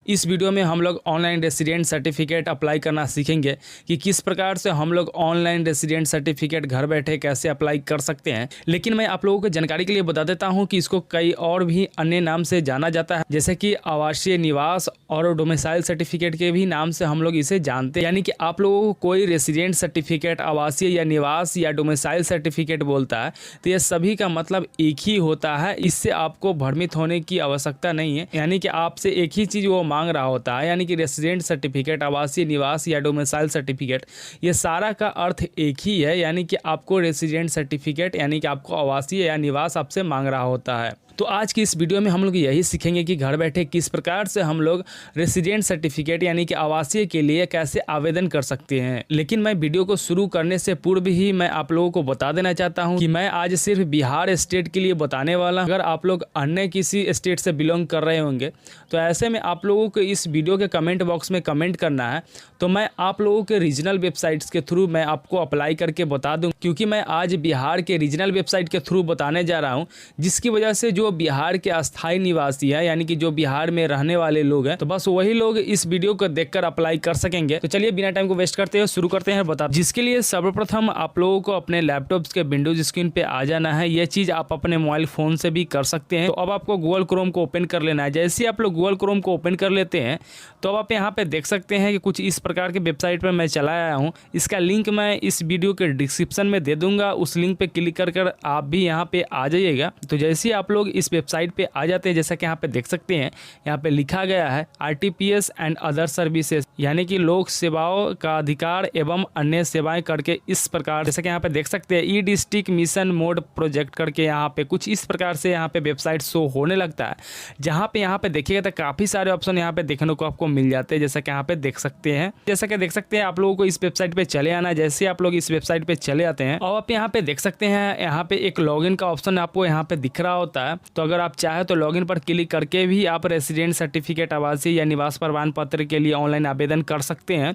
इस वीडियो में हम लोग ऑनलाइन रेसिडेंट सर्टिफिकेट अप्लाई करना सीखेंगे कि किस प्रकार से हम लोग ऑनलाइन रेसिडेंट सर्टिफिकेट घर बैठे कैसे अप्लाई कर सकते हैं। लेकिन मैं आप लोगों को जानकारी के लिए बता देता हूं कि इसको कई और भी अन्य नाम से जाना जाता है, जैसे कि आवासीय निवास और डोमिसाइल सर्टिफिकेट के भी नाम से हम लोग इसे जानते हैं। यानी कि आप लोगों को कोई रेसिडेंट सर्टिफिकेट, आवासीय या निवास या डोमिसाइल सर्टिफिकेट बोलता है तो ये सभी का मतलब एक ही होता है। इससे आपको भ्रमित होने की आवश्यकता नहीं है। यानी कि आपसे एक ही चीज़ वो मांग रहा होता है, यानी कि रेसिडेंट सर्टिफिकेट, आवासीय निवास या डोमिसाइल सर्टिफिकेट, ये सारा का अर्थ एक ही है। यानी कि आपको रेसिडेंट सर्टिफिकेट यानी कि आपको आवासीय या निवास आपसे मांग रहा होता है। तो आज की इस वीडियो में हम लोग यही सीखेंगे कि घर बैठे किस प्रकार से हम लोग रेसिडेंट सर्टिफिकेट यानी कि आवासीय के लिए कैसे आवेदन कर सकते हैं। लेकिन मैं वीडियो को शुरू करने से पूर्व ही मैं आप लोगों को बता देना चाहता हूं कि मैं आज सिर्फ बिहार स्टेट के लिए बताने वाला हूं। अगर आप लोग अन्य किसी स्टेट से बिलोंग कर रहे होंगे तो ऐसे में आप लोगों को इस वीडियो के कमेंट बॉक्स में कमेंट करना है, तो मैं आप लोगों के रीजनल वेबसाइट्स के थ्रू मैं आपको अप्लाई करके बता दूँ। क्योंकि मैं आज बिहार के रीजनल वेबसाइट के थ्रू बताने जा रहा हूँ, जिसकी वजह से जो बिहार के अस्थायी निवासी है यानी कि जो बिहार में रहने वाले लोग हैं, तो बस वही लोग इस वीडियो को देखकर अप्लाई कर सकेंगे। तो चलिए बिना टाइम को वेस्ट करते हुए शुरू करते हैं बता। जिसके लिए सर्वप्रथम आप लोगों को अपने लैपटॉप्स के विंडोज स्क्रीन पे आ जाना है। यह चीज आप अपने मोबाइल फोन से भी कर सकते हैं। तो अब आपको गूगल क्रोम को ओपन कर लेना है। जैसे ही आप लोग गूगल क्रोम को ओपन कर लेते हैं तो अब आप यहाँ पे देख सकते हैं कि कुछ इस प्रकार के वेबसाइट पर मैं चला आया हूँ। इसका लिंक मैं इस वीडियो के डिस्क्रिप्शन में दे दूंगा। उस लिंक पे क्लिक कर आप भी यहाँ पे आ जाइएगा। तो जैसे ही आप लोग इस वेबसाइट पे आ जाते हैं, जैसा कि यहाँ पे देख सकते हैं, यहाँ पे लिखा गया है RTPS एंड अदर सर्विसेज, यानी कि लोक सेवाओं का अधिकार एवं अन्य सेवाएं करके इस प्रकार, जैसा कि यहाँ पे देख सकते हैं ई डिस्ट्रिक्ट मिशन मोड प्रोजेक्ट करके यहाँ पे कुछ इस प्रकार से यहाँ पे वेबसाइट शो होने लगता है। जहाँ पे देखिएगा तो काफी सारे ऑप्शन यहाँ पे देखने को आपको मिल जाते हैं, जैसा कि यहाँ पे देख सकते हैं। जैसा कि देख सकते हैं आप लोगों को इस वेबसाइट पे चले आना। जैसे आप लोग इस वेबसाइट पे चले आते हैं और आप यहाँ पे देख सकते हैं, यहाँ पे एक लॉगिन का ऑप्शन आपको यहाँ पे दिख रहा होता है। तो अगर आप चाहे तो लॉगिन पर क्लिक करके भी आप रेसिडेंट सर्टिफिकेट, आवासीय या निवास प्रमाण पत्र के लिए ऑनलाइन आवेदन कर सकते हैं।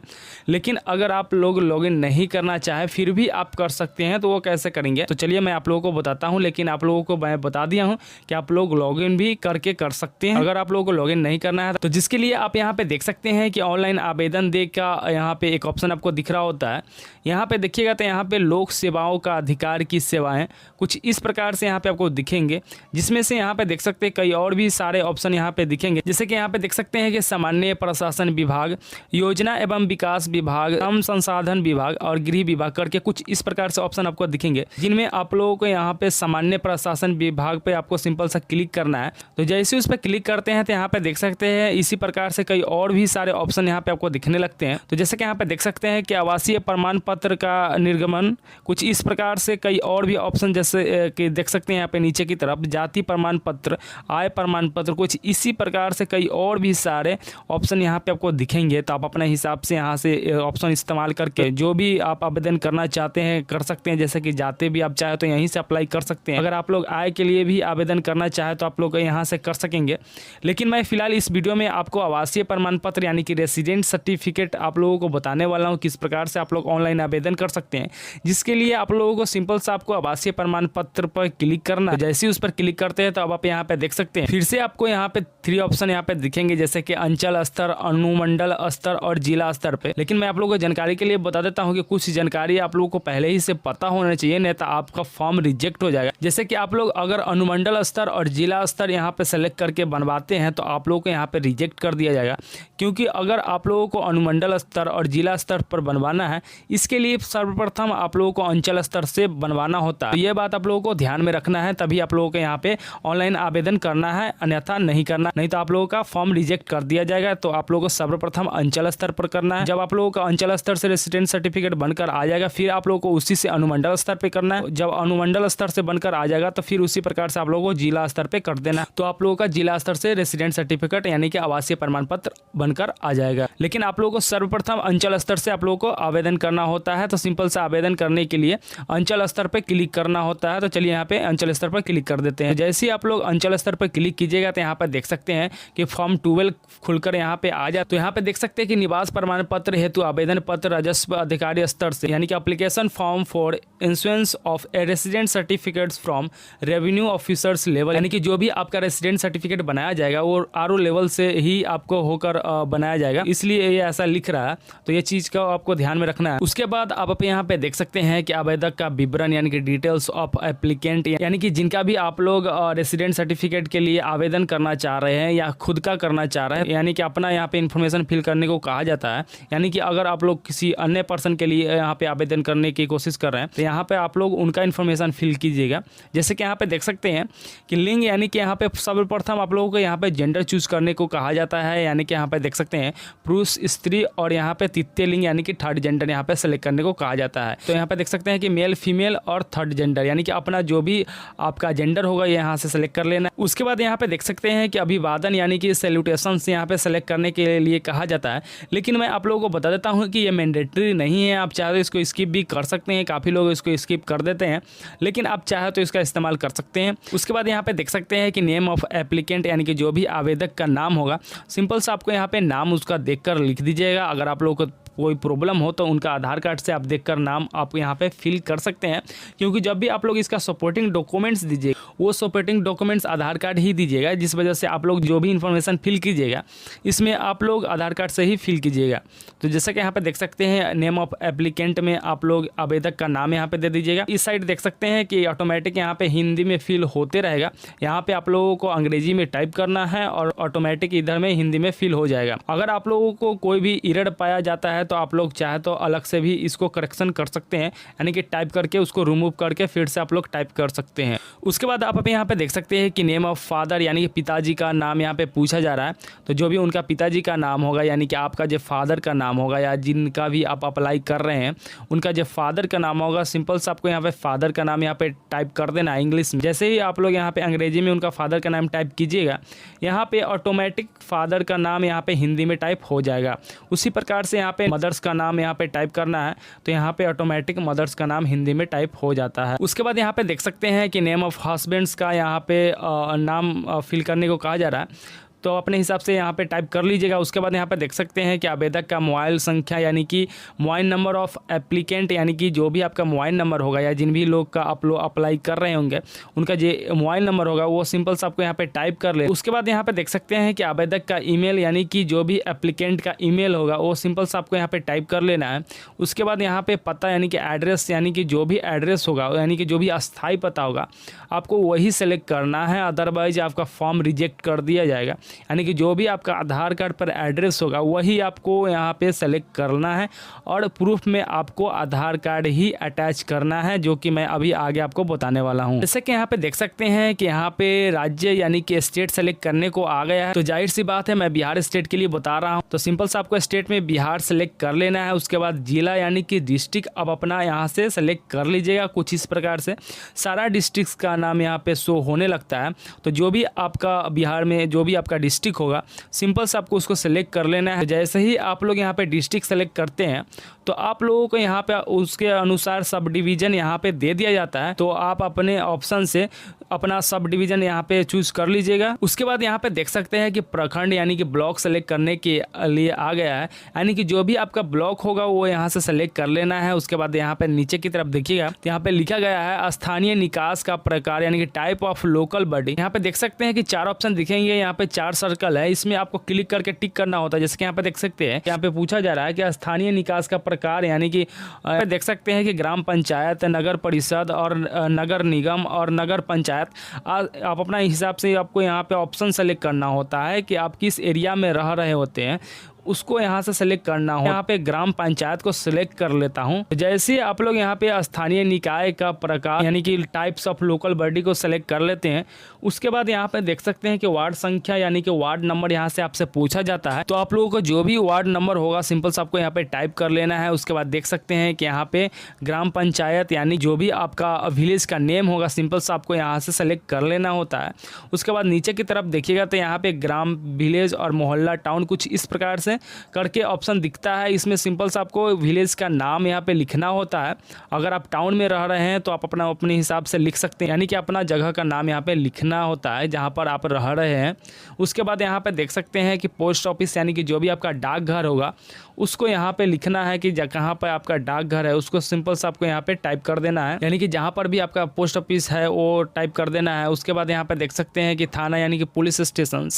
लेकिन अगर आप लोग लॉगिन नहीं करना चाहे फिर भी आप कर सकते हैं। तो वो कैसे करेंगे तो चलिए मैं आप लोगों को बताता हूं। लेकिन आप लोगों को मैं बता दिया हूं कि आप लोग लॉगिन भी करके कर सकते हैं अगर आप लोगों को लॉगिन नहीं करना है तो। जिसके लिए आप यहाँ पे देख सकते हैं कि ऑनलाइन आवेदन दे का यहाँ पे एक ऑप्शन आपको दिख रहा होता है। यहाँ पे देखिएगा तो यहाँ पे लोक सेवाओं का अधिकार की सेवाएं कुछ इस प्रकार से यहाँ पे आपको दिखेंगे, जिसमें से यहाँ पे देख सकते हैं कई और भी सारे ऑप्शन यहाँ पे दिखेंगे। जैसे कि यहाँ पे देख सकते हैं कि सामान्य प्रशासन विभाग, योजना एवं विकास विभाग, श्रम संसाधन विभाग और गृह विभाग करके कुछ इस प्रकार से ऑप्शन आपको दिखेंगे, जिनमें आप लोगों को यहाँ पे सामान्य प्रशासन विभाग पे आपको सिंपल सा क्लिक करना है। तो जैसे उस पर क्लिक करते हैं तो यहाँ पे देख सकते हैं इसी प्रकार से कई और भी सारे ऑप्शन यहाँ पे आपको दिखने लगते हैं। तो जैसे कि यहाँ पे देख सकते हैं कि आवासीय प्रमाण पत्र का निर्गमन, कुछ इस प्रकार से कई और भी ऑप्शन, जैसे कि देख सकते हैं यहाँ पे नीचे की तरफ जाति प्रमाण पत्र, आय प्रमाण पत्र, कुछ इसी प्रकार से कई और भी सारे ऑप्शन यहाँ पे आपको दिखेंगे। तो आप अपने हिसाब से यहाँ से ऑप्शन इस्तेमाल करके जो भी आप आवेदन करना चाहते हैं कर सकते हैं। जैसे कि जाते भी आप चाहे तो यहीं से अप्लाई कर सकते हैं। अगर आप लोग आय के लिए भी आवेदन करना चाहे तो आप लोग यहाँ से कर सकेंगे। लेकिन मैं फिलहाल इस वीडियो में आपको आवासीय प्रमाण पत्र यानी कि रेसिडेंट सर्टिफिकेट आप लोगों को बताने वाला हूँ किस प्रकार से आप लोग ऑनलाइन आवेदन कर सकते हैं। जिसके लिए आप लोगों को सिंपल से आपको आवासीय प्रमाण पत्र पर क्लिक करना है। जैसे ही उस पर क्लिक करते हैं तो अब आप यहाँ पे देख सकते हैं फिर से आपको यहाँ पे 3 ऑप्शन यहाँ पे दिखेंगे, जैसे कि अंचल स्तर, अनुमंडल स्तर और जिला स्तर पे। लेकिन मैं आप लोगों को जानकारी के लिए बता देता हूँ कि कुछ जानकारी आप लोगों को पहले ही से पता होना चाहिए, नहीं तो आपका फॉर्म रिजेक्ट हो जाएगा। जैसे कि आप लोग अगर अनुमंडल स्तर और जिला स्तर यहाँ पे सेलेक्ट करके बनवाते हैं तो आप लोगों को यहाँ पे रिजेक्ट कर दिया जाएगा। क्योंकि अगर आप लोगों को अनुमंडल स्तर और जिला स्तर पर बनवाना है, इसके लिए सर्वप्रथम आप लोगों को अंचल स्तर से बनवाना होता है। तो ये बात आप लोगों को ध्यान में रखना है, तभी आप लोगों को यहाँ पे ऑनलाइन आवेदन करना है, अन्यथा नहीं करना, नहीं तो आप लोगों का फॉर्म रिजेक्ट कर दिया जाएगा। तो आप लोगों को सर्वप्रथम अंचल स्तर पर करना है। जब आप लोगों का अंचल स्तर से रेसिडेंट सर्टिफिकेट बनकर आ जाएगा फिर आप लोगों को उसी से अनुमंडल स्तर पे करना है। जब अनुमंडल स्तर से बनकर आ जाएगा तो फिर उसी प्रकार से आप लोगों को जिला स्तर पे कर देना। तो आप लोगों का जिला स्तर से रेसिडेंट सर्टिफिकेट यानी कि आवासीय प्रमाण पत्र बनकर आ जाएगा। लेकिन आप लोगों को सर्वप्रथम अंचल स्तर से आप लोगों को आवेदन करना होता है। तो सिंपल से आवेदन करने के लिए अंचल स्तर पर क्लिक करना होता है। तो चलिए यहाँ पे अंचल स्तर पर क्लिक कर देते हैं। जैसे ही आप लोग अंचल स्तर पर क्लिक कीजिएगा तो यहाँ पर देख सकते हैं कि फॉर्म 12 खुलकर यहाँ पे आ जाए। तो यहाँ पे देख सकते हैं कि निवास प्रमाण पत्र हेतु आवेदन पत्र राजस्व अधिकारी स्तर से, यानी कि application form for insurance of A resident certificates from revenue officers level, यानी कि जो भी आपका रेसिडेंट सर्टिफिकेट बनाया जाएगा वो आरओ लेवल से ही आपको होकर बनाया जाएगा, इसलिए ये ऐसा लिख रहा है। तो ये चीज़ का आपको ध्यान में रखना है। उसके बाद आप यहाँ पे देख सकते हैं कि आवेदक का विवरण यानी कि डिटेल्स ऑफ एप्लीकेंट, यानी कि जिनका भी आप लोग रेसिडेंट सर्टिफिकेट के लिए आवेदन करना चाह रहे हैं या खुद का करना चाह रहे हैं, यानी कि अपना यहाँ पे इन्फॉर्मेशन फिल करने को कहा जाता है। यानी कि अगर आप लोग किसी अन्य पर्सन के लिए यहाँ पे आवेदन करने की कोशिश कर रहे हैं तो यहाँ पे आप लोग उनका इन्फॉर्मेशन फिल कीजिएगा। जैसे कि यहाँ पे देख सकते हैं कि लिंग, यानी कि यहाँ पे सर्वप्रथम आप लोगों को यहाँ पे जेंडर चूज करने को कहा जाता है, यानी कि यहाँ पे देख सकते हैं पुरुष स्त्री, और यहाँ पे तृतीय लिंग यानी कि थर्ड जेंडर यहाँ पे सेलेक्ट करने को कहा जाता है। तो यहाँ पे देख सकते हैं कि मेल फीमेल और थर्ड जेंडर, यानी कि अपना जो भी आपका जेंडर होगा ये यहाँ से सेलेक्ट कर लेना। उसके बाद यहाँ पे देख सकते हैं कि अभिवादन यानी कि सैल्यूटेशन यहाँ पे सेलेक्ट करने के लिए कहा जाता है, लेकिन मैं आप लोगों को बता देता हूँ कि ये मैंडेटरी नहीं है। आप चाहे तो इसको स्किप भी कर सकते हैं, काफ़ी लोग इसको स्किप कर देते हैं, लेकिन आप चाहे तो इसका इस्तेमाल कर सकते हैं। उसके बाद यहाँ पे देख सकते हैं कि नेम ऑफ एप्लीकेंट, यानी कि जो भी आवेदक का नाम होगा सिंपल सा आपको यहाँ पे नाम उसका देखकर लिख दीजिएगा। अगर आप लोगों को कोई प्रॉब्लम हो तो उनका आधार कार्ड से आप देखकर नाम आप यहाँ पे फिल कर सकते हैं, क्योंकि जब भी आप लोग इसका सपोर्टिंग डॉक्यूमेंट्स दीजिए वो सपोर्टिंग डॉक्यूमेंट्स आधार कार्ड ही दीजिएगा, जिस वजह से आप लोग जो भी इन्फॉर्मेशन फिल कीजिएगा इसमें आप लोग आधार कार्ड से ही फिल कीजिएगा। तो जैसा कि यहाँ पे देख सकते हैं नेम ऑफ एप्लीकेंट में आप लोग आवेदक का नाम यहाँ पे दे दीजिएगा। इस साइड देख सकते हैं कि ऑटोमेटिक यहाँ पे हिंदी में फिल होते रहेगा, यहाँ पे आप लोगों को अंग्रेजी में टाइप करना है और ऑटोमेटिक इधर में हिंदी में फिल हो जाएगा। अगर आप लोगों को कोई भी एरर पाया जाता है तो आप लोग चाहे तो अलग से भी इसको करेक्शन कर सकते हैं, यानी कि टाइप करके उसको रिमूव करके फिर से आप लोग टाइप कर सकते हैं। उसके बाद आप यहाँ पे देख सकते हैं कि नेम ऑफ फादर, यानी कि पिताजी का नाम यहाँ पे पूछा जा रहा है। तो जो भी उनका पिताजी का नाम होगा, यानी कि आपका जो फादर का नाम होगा या जिनका भी आप अप्लाई कर रहे हैं उनका जो फादर का नाम होगा सिंपल से आपको यहाँ पे फादर का नाम यहाँ पे टाइप कर देना है इंग्लिश में। जैसे ही आप लोग यहाँ पे अंग्रेजी में उनका फादर का नाम टाइप कीजिएगा यहाँ पे ऑटोमेटिक फादर का नाम यहाँ पे हिंदी में टाइप हो जाएगा। उसी प्रकार से यहाँ पे मदर्स का नाम यहाँ पे टाइप करना है तो यहाँ पे ऑटोमेटिक मदर्स का नाम हिंदी में टाइप हो जाता है। उसके बाद यहाँ पे देख सकते हैं कि नेम ऑफ हस्बैंड्स का यहाँ पे नाम फिल करने को कहा जा रहा है, तो अपने हिसाब से यहाँ पे टाइप कर लीजिएगा। उसके बाद यहाँ पे देख सकते हैं कि आवेदक का मोबाइल संख्या, यानी कि मोबाइल नंबर ऑफ एप्लीकेंट, यानी कि जो भी आपका मोबाइल नंबर होगा या जिन भी लोग का आप लोग अप्लाई कर रहे होंगे उनका जो मोबाइल नंबर होगा वो सिंपल से आपको यहाँ पे टाइप कर ले। उसके बाद यहाँ पे देख सकते हैं कि आवेदक का ईमेल, यानी कि जो भी एप्लीकेंट का ईमेल होगा वो सिंपल से आपको यहाँ पे टाइप कर लेना है। उसके बाद यहाँ पे पता, यानी कि एड्रेस, यानी कि जो भी एड्रेस होगा, यानी कि जो भी अस्थायी पता होगा आपको वही सेलेक्ट करना है, अदरवाइज आपका फॉर्म रिजेक्ट कर दिया जाएगा। यानी कि जो भी आपका आधार कार्ड पर एड्रेस होगा वही आपको यहाँ पे सेलेक्ट करना है और प्रूफ में आपको आधार कार्ड ही अटैच करना है, जो कि मैं अभी आगे आपको बताने वाला हूँ। जैसे कि यहाँ पे देख सकते हैं कि यहाँ पे राज्य यानी कि स्टेट सेलेक्ट करने को आ गया है, तो जाहिर सी बात है मैं बिहार स्टेट के लिए बता रहा हूँ। तो सिंपल से आपको स्टेट में बिहार सेलेक्ट कर लेना है। उसके बाद जिला यानी कि डिस्ट्रिक्ट अब अपना यहाँ से सेलेक्ट कर लीजिएगा। कुछ इस प्रकार से सारा डिस्ट्रिक्ट का नाम यहाँ पे शो होने लगता है। तो जो भी आपका बिहार में जो भी आपका डिस्ट्रिक्ट होगा सिंपल से आपको उसको सेलेक्ट कर लेना है। जैसे ही आप लोग यहाँ पे डिस्ट्रिक्ट सेलेक्ट करते हैं तो आप लोगों को यहाँ पे उसके अनुसार सब डिवीज़न यहाँ पे दे दिया जाता है, तो आप अपने ऑप्शन से अपना सब डिवीज़न यहाँ पे चूज कर लीजिएगा। उसके बाद यहाँ पे देख सकते हैं कि प्रखंड यानी कि ब्लॉक सेलेक्ट करने के लिए आ गया है, यानी कि जो भी आपका ब्लॉक होगा वो यहाँ से सेलेक्ट कर लेना है। उसके बाद यहाँ पे नीचे की तरफ देखिएगा तो यहाँ पे लिखा गया है स्थानीय निकास का प्रकार, यानी कि टाइप ऑफ लोकल बॉडी। यहाँ पे देख सकते हैं कि 4 ऑप्शन दिखेंगे, यहाँ पे 4 सर्कल है, इसमें आपको क्लिक करके टिक करना होता है। जैसे कि यहाँ पे देख सकते हैं यहाँ पे पूछा जा रहा है कि स्थानीय निकास का प्रकार, यानी कि देख सकते हैं कि ग्राम पंचायत, नगर परिषद और नगर निगम और नगर पंचायत। आप अपना हिसाब से आपको यहाँ पे ऑप्शन सेलेक्ट करना होता है कि आप किस एरिया में रह रहे होते हैं, उसको यहाँ से सेलेक्ट करना हो। यहाँ पे ग्राम पंचायत को सिलेक्ट कर लेता हूँ। जैसे आप लोग यहाँ पे स्थानीय निकाय का प्रकार यानी कि टाइप्स ऑफ लोकल बॉडी को सिलेक्ट कर लेते हैं, उसके बाद यहाँ पे देख सकते हैं कि वार्ड संख्या यानी कि वार्ड नंबर यहाँ से आपसे पूछा जाता है। तो आप लोगों को जो भी वार्ड नंबर होगा सिंपल से आपको यहाँ पे टाइप कर लेना है। उसके बाद देख सकते हैं कि यहाँ पे ग्राम पंचायत यानी जो भी आपका विलेज का नेम होगा सिंपल से आपको यहाँ से सेलेक्ट कर लेना होता है। उसके बाद नीचे की तरफ देखिएगा तो यहाँ पे ग्राम, विलेज और मोहल्ला, टाउन कुछ इस प्रकार से करके ऑप्शन दिखता है। इसमें सिंपल सा आपको विलेज का नाम यहाँ पे लिखना होता है। अगर आप टाउन में रह रहे हैं तो आप अपने हिसाब से लिख सकते हैं, यानी कि अपना जगह का नाम यहाँ पे लिखना होता है जहाँ पर आप रह रहे हैं। उसके बाद यहाँ पे देख सकते हैं कि पोस्ट ऑफिस यानी कि जो भी आपका डाकघर होगा उसको यहाँ पे लिखना है कि कहाँ पर आपका डाकघर है, उसको सिंपल सा आपको यहाँ पे टाइप कर देना है, यानी कि जहाँ पर भी आपका पोस्ट ऑफिस है वो टाइप कर देना है। उसके बाद यहाँ पे देख सकते हैं कि थाना यानी कि पुलिस स्टेशन,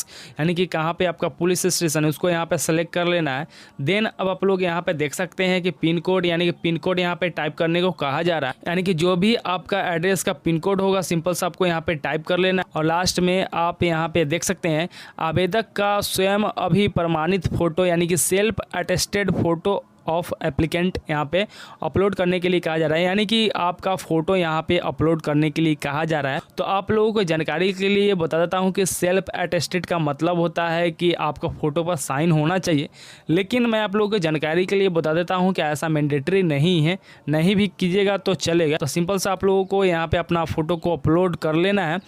यानी कि कहाँ पे आपका पुलिस स्टेशन है उसको यहाँ पे सेलेक्ट कर लेना है। देन अब आप लोग यहाँ पे देख सकते हैं कि पिन कोड, यानी कि पिन कोड यहाँ पे टाइप करने को कहा जा रहा है, यानी कि जो भी आपका एड्रेस का पिन कोड होगा सिंपल सा आपको यहाँ पे टाइप कर लेना है। और लास्ट में आप यहाँ पे देख सकते हैं आवेदक का स्वयं अभी प्रमाणित फोटो यानी कि self attested photo of applicant यहाँ पे अपलोड करने के लिए कहा जा रहा है, यानी कि आपका फ़ोटो यहाँ पे अपलोड करने के लिए कहा जा रहा है। तो आप लोगों को जानकारी के लिए बता देता हूँ कि सेल्फ अटेस्टेड का मतलब होता है कि आपका फ़ोटो पर साइन होना चाहिए, लेकिन मैं आप लोगों को जानकारी के लिए बता देता हूँ कि ऐसा मैंडेटरी नहीं है, नहीं भी कीजिएगा तो चलेगा। तो सिंपल सा आप लोगों को यहाँ पर अपना फ़ोटो को अपलोड कर लेना है।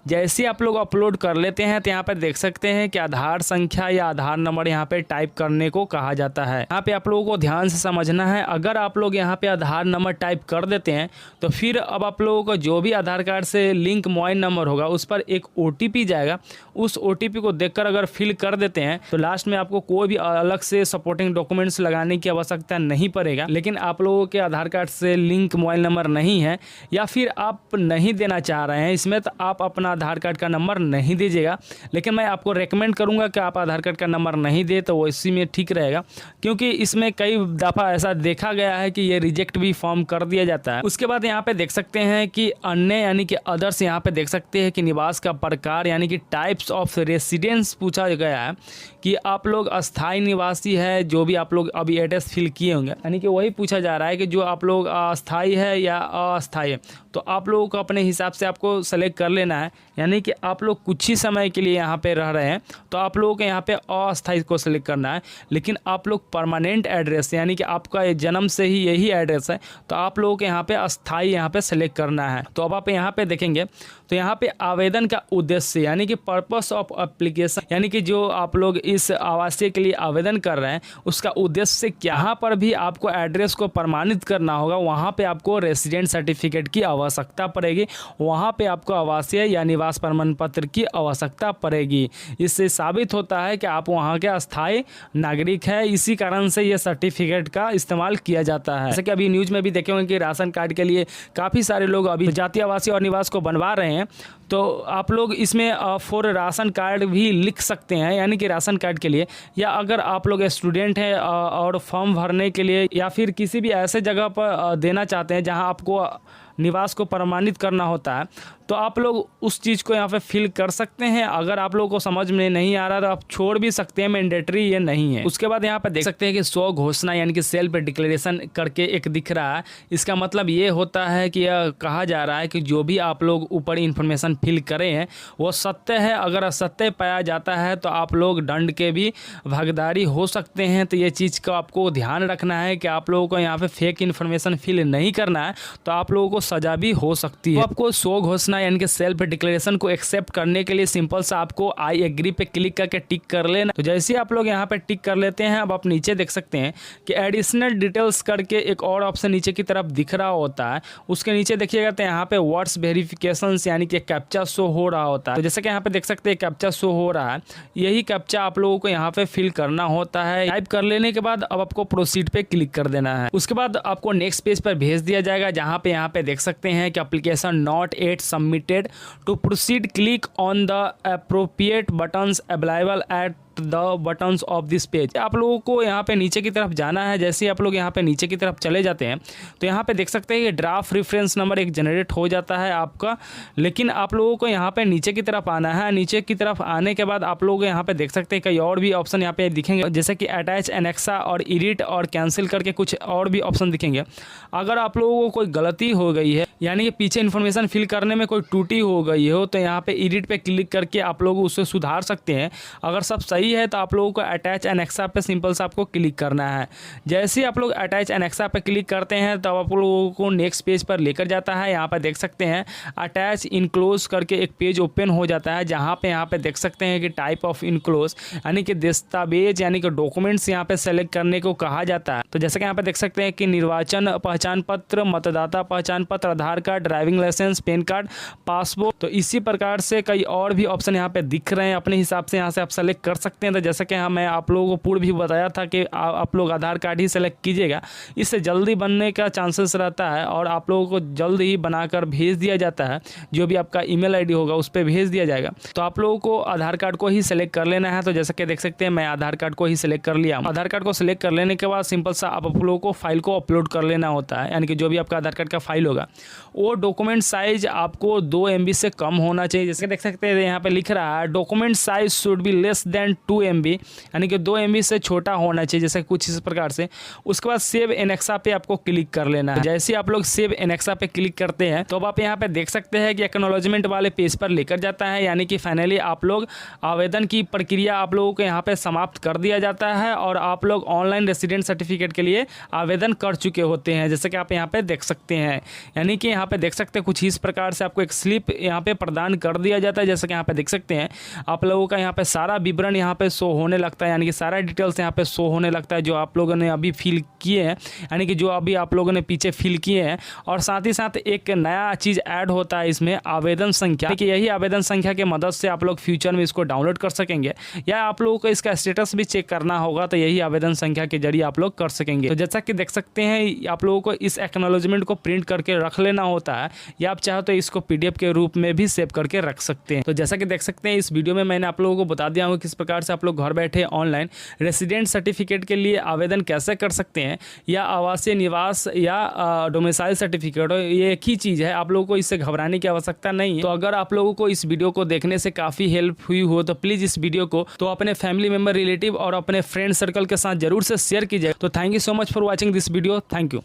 जैसे आप लोग अपलोड कर लेते हैं तो यहाँ पर देख सकते हैं कि आधार संख्या या आधार नंबर यहाँ पर टाइप करने को कहा जाता है। यहाँ पर आप लोगों को ध्यान से समझना है। अगर आप लोग यहाँ पे आधार नंबर टाइप कर देते हैं तो फिर अब आप लोगों को जो भी आधार कार्ड से लिंक मोबाइल नंबर होगा उस पर एक OTP जाएगा। उस OTP को देखकर अगर फिल कर देते हैं तो लास्ट में आपको कोई भी अलग से सपोर्टिंग डॉक्यूमेंट्स लगाने की आवश्यकता नहीं पड़ेगा। लेकिन आप लोगों के आधार कार्ड से लिंक मोबाइल नंबर नहीं है या फिर आप नहीं देना चाह रहे हैं इसमें, तो आप अपना आधार कार्ड का नंबर नहीं दीजिएगा। लेकिन मैं आपको रेकमेंड करूँगा कि आप आधार कार्ड का नंबर नहीं दे तो वो इसी में ठीक रहेगा, क्योंकि इसमें कई दफ़ा ऐसा देखा गया है कि ये रिजेक्ट भी फॉर्म कर दिया जाता है। उसके बाद यहाँ पे देख सकते हैं कि अन्य यानी कि अदर्स यहाँ पे देख सकते हैं कि निवास का प्रकार यानी कि टाइप्स ऑफ रेसिडेंस पूछा गया है कि आप लोग अस्थाई निवासी है, जो भी आप लोग अभी एड्रेस फिल किए होंगे, यानी कि वही पूछा जा रहा है कि जो आप लोग अस्थाई है या अस्थाई है। तो आप लोगों को अपने हिसाब से आपको सेलेक्ट कर लेना है, यानी कि आप लोग कुछ ही समय के लिए यहाँ पे रह रहे हैं तो आप लोगों को यहाँ पे अस्थाई को सेलेक्ट करना है। लेकिन आप लोग परमानेंट एड्रेस यानी कि आपका जन्म से ही यही एड्रेस है तो आप लोगों को यहाँ पे अस्थाई यहाँ पे सेलेक्ट करना है। तो अब आप यहाँ पे देखेंगे तो यहाँ पे आवेदन का उद्देश्य यानी कि पर्पस ऑफ एप्लीकेशन, यानी कि जो आप लोग इस आवासीय के लिए आवेदन कर रहे हैं उसका उद्देश्य क्या। यहाँ पर भी आपको एड्रेस को प्रमाणित करना होगा, वहाँ पे आपको रेसिडेंट सर्टिफिकेट की आवश्यकता पड़ेगी, वहाँ पे आपको आवासीय या निवास प्रमाण पत्र की आवश्यकता पड़ेगी। इससे साबित होता है कि आप वहाँ के अस्थायी नागरिक हैं, इसी कारण से ये सर्टिफिकेट का इस्तेमाल किया जाता है। जैसे कि अभी न्यूज़ में भी देखे होंगे कि राशन कार्ड के लिए काफ़ी सारे लोग अभी जातीय आवासीय और निवास को बनवा रहे हैं, तो आप लोग इसमें फॉर राशन कार्ड भी लिख सकते हैं, यानी कि राशन कार्ड के लिए, या अगर आप लोग स्टूडेंट हैं और फॉर्म भरने के लिए या फिर किसी भी ऐसे जगह पर देना चाहते हैं जहां आपको निवास को प्रमाणित करना होता है तो आप लोग उस चीज़ को यहाँ पे फिल कर सकते हैं। अगर आप लोगों को समझ में नहीं आ रहा तो आप छोड़ भी सकते हैं, मैंडेटरी ये नहीं है। उसके बाद यहाँ पे देख सकते हैं कि स्व घोषणा यानी कि सेल्फ डिक्लेरेशन करके एक दिख रहा है। इसका मतलब ये होता है कि यह कहा जा रहा है कि जो भी आप लोग ऊपर इन्फॉर्मेशन फिल करे हैं वो सत्य है। अगर असत्य पाया जाता है तो आप लोग दंड के भी भागीदारी हो सकते हैं। तो ये चीज़ का आपको ध्यान रखना है कि आप लोगों को यहाँ पे फेक इन्फॉर्मेशन फिल नहीं करना है, तो आप लोगों को सजा भी हो सकती है। तो आपको स्व घोषणा यानी कि सेल्फ डिक्लेरेशन को एक्सेप्ट करने के लिए सिंपल सा आपको आई एग्री पे क्लिक करके टिक कर लेना। तो जैसे आप लोग यहाँ पे टिक कर लेते हैं, अब आप नीचे देख सकते हैं कि एडिशनल डिटेल्स करके एक और ऑप्शन नीचे की तरफ दिख रहा होता है। उसके नीचे देखिएगा तो यहाँ पे वर्ड्स वेरिफिकेशन यानी कि कैप्चा शो हो रहा होता है। तो जैसे कि यहाँ पे देख सकते हैं कैप्चा शो हो रहा है, यही कैप्चा आप लोगों को यहाँ पे फिल करना होता है। टाइप कर लेने के बाद अब आपको प्रोसीड पे क्लिक कर देना है। उसके बाद आपको नेक्स्ट पेज पर भेज दिया जाएगा, जहाँ पे यहाँ पे देख सकते हैं कि application not at submitted to proceed, click on the appropriate buttons available at the buttons of this page. आप लोगों को यहाँ पे नीचे की तरफ जाना है। जैसे आप लोग यहाँ पे नीचे की तरफ चले जाते हैं तो यहाँ पे देख सकते हैं कि ड्राफ्ट रेफरेंस नंबर एक जनरेट हो जाता है आपका, लेकिन आप लोगों को यहाँ पे नीचे की तरफ आना है। नीचे की तरफ आने के बाद आप लोग यहाँ पे देख सकते हैं कई और भी ऑप्शन यहाँ पे दिखेंगे, जैसे कि अटैच, एनेक्सा और एडिट और कैंसिल करके कुछ और भी ऑप्शन दिखेंगे। अगर आप लोगों को कोई गलती हो गई है यानी कि पीछे इन्फॉर्मेशन फिल करने में कोई त्रुटि हो गई हो तो यहाँ पे एडिट पे क्लिक करके आप लोग उससे सुधार सकते हैं। अगर सब सही सही है तो आप लोगों को अटैच एनेक्सा पे सिंपल सा आपको क्लिक करना है। जैसे ही आप लोग अटैच एनेक्सा पे क्लिक करते हैं तो आप लोगों को नेक्स्ट पेज पर लेकर जाता है। यहाँ पर देख सकते हैं अटैच इनक्लोज करके एक पेज ओपन हो जाता है, जहाँ पे यहाँ पे देख सकते हैं कि टाइप ऑफ इनक्लोज यानी कि दस्तावेज यानी कि डॉक्यूमेंट्स यहाँ पे सेलेक्ट करने को कहा जाता है। तो जैसे कि यहाँ पे देख सकते हैं कि निर्वाचन पहचान पत्र, मतदाता पहचान पत्र, Aadhaar card, driving licence, PAN card, passport. तो इसी प्रकार से कई और भी ऑप्शन यहाँ पे दिख रहे हैं, अपने हिसाब से यहाँ से आप सेलेक्ट कर सकते हैं। तो जैसे कि मैं आप लोगों को पूर्व भी बताया था कि आप लोग आधार कार्ड ही सेलेक्ट कीजिएगा, इससे जल्दी बनने का चांसेस रहता है और आप लोगों को जल्द ही बनाकर भेज दिया जाता है। जो भी आपका ईमेल आईडी होगा उस पर भेज दिया जाएगा। तो आप लोगों को आधार कार्ड को ही सेलेक्ट कर लेना है। तो जैसे कि देख सकते हैं मैं आधार कार्ड को ही सिलेक्ट कर लिया। आधार कार्ड को सिलेक्ट कर लेने के बाद सिंपल सा आप लोगों को फाइल को अपलोड कर लेना होता है, यानी कि जो भी आपका आधार कार्ड का फाइल होगा वो डॉक्यूमेंट साइज आपको 2 MB से कम होना चाहिए। जैसे देख सकते हैं यहाँ पे लिख रहा है document size should be less than 2 MB, यानी कि 2 MB से छोटा होना चाहिए, जैसे कुछ इस प्रकार से। उसके बाद सेव एनेक्सा पे आपको क्लिक कर लेना है। जैसे आप लोग सेव एनेक्सा पे क्लिक करते हैं तो अब आप यहाँ पे देख सकते हैं कि एक्नॉलेजमेंट वाले पेज पर लेकर जाता है, यानी कि फाइनली आप लोग आवेदन की प्रक्रिया आप लोगों को यहाँ पे समाप्त कर दिया जाता है और आप लोग ऑनलाइन रेसिडेंट सर्टिफिकेट के लिए आवेदन कर चुके होते हैं, जैसे कि आप यहाँ पे देख सकते हैं। यानी कि यहाँ पे देख सकते हैं कुछ इस प्रकार से आपको एक स्लिप यहाँ पे प्रदान कर दिया जाता है। जैसे कि यहाँ पे देख सकते हैं आप लोगों का यहाँ पे सारा विवरण यहाँ पे शो होने लगता है, यानी कि सारा डिटेल्स यहाँ पे शो होने लगता है जो आप लोगों ने अभी फिल किए हैं, यानी कि जो अभी आप लोगों ने पीछे फिल किए हैं। और साथ ही साथ एक नया चीज़ ऐड होता है इसमें, आवेदन संख्या, कि यही आवेदन संख्या की मदद से आप लोग फ्यूचर में इसको डाउनलोड कर सकेंगे या आप लोगों को इसका स्टेटस भी चेक करना होगा तो यही आवेदन संख्या के जरिए आप लोग कर सकेंगे। तो जैसा कि देख सकते हैं आप लोगों को इस एक्नॉलेजमेंट को प्रिंट करके रख लेना होता है या आप चाहो तो इसको PDF के रूप में भी सेव करके रख सकते हैं। तो जैसा कि देख सकते हैं इस वीडियो में मैंने आप लोगों को बता दिया हूँ किस प्रकार से आप लोग घर बैठे ऑनलाइन रेसिडेंट सर्टिफिकेट के लिए आवेदन कैसे कर सकते हैं, या आवासीय निवास या डोमिसाइल सर्टिफिकेट, ये एक ही चीज़ है, आप लोगों को इससे घबराने की आवश्यकता नहीं है। तो अगर आप लोगों को इस वीडियो को देखने से काफ़ी हेल्प हुई हो तो प्लीज़ इस वीडियो को तो अपने फैमिली मेम्बर, रिलेटिव और अपने फ्रेंड सर्कल के साथ जरूर से शेयर कीजिए। तो thank you so much for watching this video. Thank you.